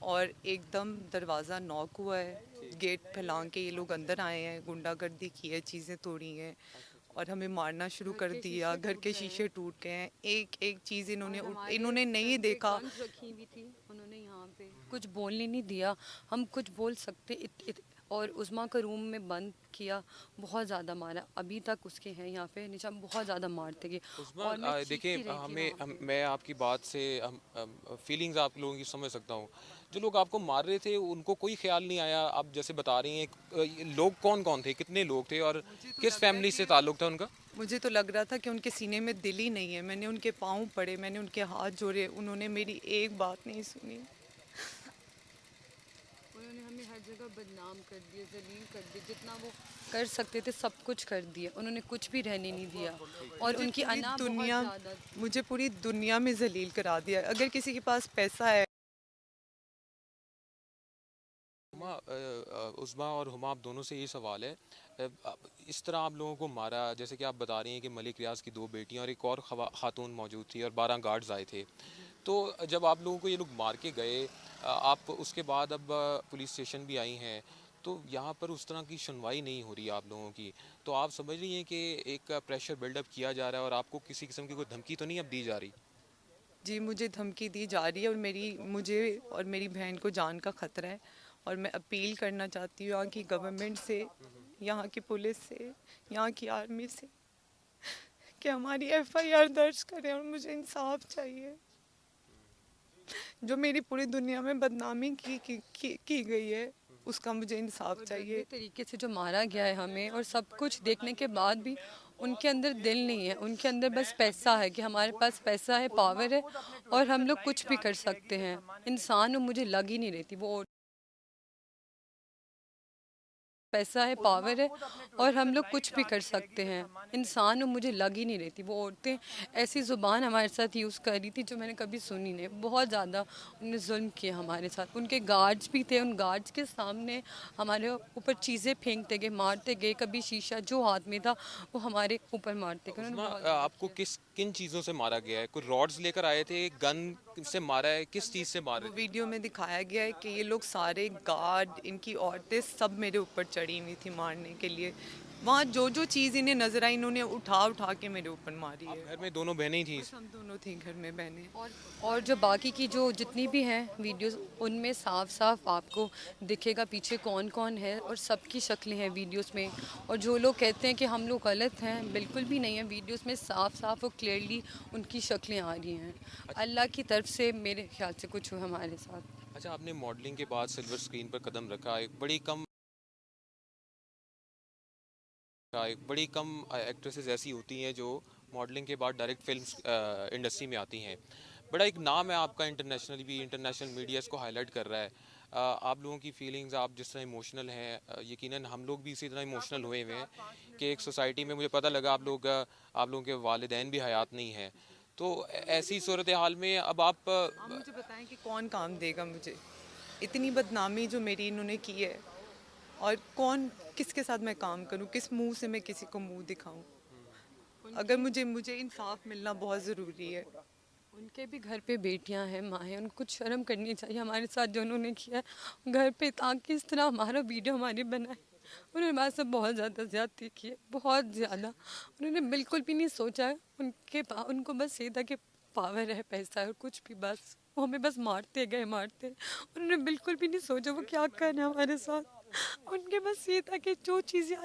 और एकदम दरवाज़ा नॉक हुआ है, गेट फैला के ये लोग अंदर आए हैं, गुंडागर्दी की है, चीज़ें तोड़ी हैं और हमें मारना शुरू कर दिया। घर के शीशे टूट गए हैं, एक एक चीज़ इन्होंने नहीं देखा। रखी हुई थी उन्होंने यहाँ पे, कुछ बोलने नहीं दिया। हम कुछ बोल सकते और उस्मा का रूम में बंद किया, बहुत ज़्यादा मारा। अभी तक उसके हैं यहाँ पे नीचे, बहुत ज़्यादा मारते गए उस्मा, और मैं देखिए चीखती रही थी वहाँ पे। मैं आपकी बात से फीलिंग्स आप लोगों की समझ सकता हूँ। जो लोग आपको मार रहे थे उनको कोई ख्याल नहीं आया? आप जैसे बता रही हैं, ये लोग कौन कौन थे, कितने लोग थे और मुझे तो किस लग रहा है फैमिली से कि ताल्लुक था उनका? मुझे तो लग रहा था कि उनके सीने में दिल ही नहीं है। मैंने उनके पाँव पड़े, मैंने उनके हाथ जोड़े, उन्होंने मेरी एक बात नहीं सुनी। उन्होंने हमें हर जगह बदनाम कर दिया, जलील कर दिया, जितना वो कर सकते थे सब कुछ कर दिया। उन्होंने कुछ भी रहने नहीं दिया और मुझे उनकी पूरी अना बहुत दुनिया ज़्यादा थी। मुझे पूरी दुनिया में जलील करा दिया। अगर किसी के पास पैसा है। उस्मा और हुमा, आप दोनों से ये सवाल है, इस तरह आप लोगों को मारा, जैसे कि आप बता रही हैं कि मलिक रियाज की 2 बेटियां और एक और खातून मौजूद थी और 12 गार्ड्स आए थे। तो जब आप लोगों को ये लोग मार के गए, आप उसके बाद अब पुलिस स्टेशन भी आई हैं, तो यहाँ पर उस तरह की सुनवाई नहीं हो रही है आप लोगों की। तो आप समझ रही हैं कि एक प्रेशर बिल्डअप किया जा रहा है और आपको किसी किस्म की कोई धमकी तो नहीं अब दी जा रही? जी, मुझे धमकी दी जा रही है और मुझे और मेरी बहन को जान का खतरा है। और मैं अपील करना चाहती हूँ यहाँ की गवर्नमेंट से, यहाँ की पुलिस से, यहाँ की आर्मी से कि हमारी एफआईआर दर्ज करें और मुझे इंसाफ चाहिए। जो मेरी पूरी दुनिया में बदनामी की गई है, उसका मुझे इंसाफ और गंदे चाहिए। तरीके से जो मारा गया है हमें, और सब कुछ देखने के बाद भी उनके अंदर दिल नहीं है। उनके अंदर बस पैसा है कि हमारे पास पैसा है, पावर है और हम लोग कुछ भी कर सकते हैं। इंसान वो मुझे लग ही नहीं रही थी वो। पैसा है, पावर है और हम लोग कुछ भी कर सकते हैं। इंसान वो मुझे लग ही नहीं रही थी। वो औरतें ऐसी ज़ुबान हमारे साथ यूज़ कर रही थी जो मैंने कभी सुनी नहीं। बहुत ज़्यादा उन्होंने जुल्म किया हमारे साथ। उनके गार्ड्स भी थे, उन गार्ड्स के सामने हमारे ऊपर चीज़ें फेंकते गए, मारते गए। कभी शीशा जो हाथ में था वो हमारे ऊपर मारते गए। उन्होंने उस्मा, बहुत ज़्यादा आपको किया। किन चीज़ों से मारा गया है? कोई रॉड्स लेकर आए थे, गन से मारा है, किस चीज़ से मार वो रहे थे? वीडियो में दिखाया गया है कि ये लोग सारे गार्ड, इनकी औरतें सब मेरे ऊपर चढ़ी हुई थी मारने के लिए। वहाँ जो जो चीज़ इन्हें नजर आई, इन्होंने उठा उठा के मेरे ऊपर मारी आप है। घर में दोनों बहनें ही थी? बस हम दोनों थी घर में बहनें। और और जो बाकी की जो जितनी भी हैं वीडियोस, उनमें साफ साफ आपको दिखेगा पीछे कौन कौन है और सबकी शक्लें हैं वीडियोस में। और जो लोग कहते हैं कि हम लोग गलत हैं, बिल्कुल भी नहीं है। वीडियोस में साफ साफ और क्लियरली उनकी शक्लें आ रही हैं। अच्छा। अल्लाह की तरफ से मेरे ख्याल से कुछ हुआ हमारे साथ। अच्छा, आपने मॉडलिंग के बाद सिल्वर स्क्रीन पर कदम रखा। एक बड़ी कम एक्ट्रेसेस ऐसी होती हैं जो मॉडलिंग के बाद डायरेक्ट फिल्म इंडस्ट्री में आती हैं। बड़ा एक नाम है आपका, इंटरनेशनली भी, इंटरनेशनल मीडिया इसको हाईलाइट कर रहा है। आप लोगों की फीलिंग्स, आप जिस तरह इमोशनल हैं, यकीनन हम लोग भी इसी तरह इमोशनल हुए हुए हैं कि एक सोसाइटी में मुझे पता लगा आप लोगों के वालिदैन भी हयात नहीं हैं। तो ऐसी सूरत हाल में अब आप मुझे बताएं कि कौन काम देगा मुझे? इतनी बदनामी जो मेरी इन्होंने की है, और कौन, किसके साथ मैं काम करूं? किस मुंह से मैं किसी को मुंह दिखाऊं? अगर उनके मुझे इंसाफ मिलना बहुत ज़रूरी है। उनके भी घर पे बेटियां हैं, माँ हैं। उनको कुछ शर्म करनी चाहिए हमारे साथ जो उन्होंने किया है घर पे, ताकि इस तरह हमारा वीडियो हमारे बनाए। उन्होंने हमारे साथ बहुत ज़्यादा ज़्यादती की है, बहुत ज़्यादा। उन्होंने बिल्कुल भी नहीं सोचा है। उनको बस ये था कि पावर है, पैसा है और कुछ भी, बस वो हमें बस मारते गए, मारते। उन्होंने बिल्कुल भी नहीं सोचा वो क्या कर रहे हैं हमारे साथ। उनके बस ये था कि जो चीज़ें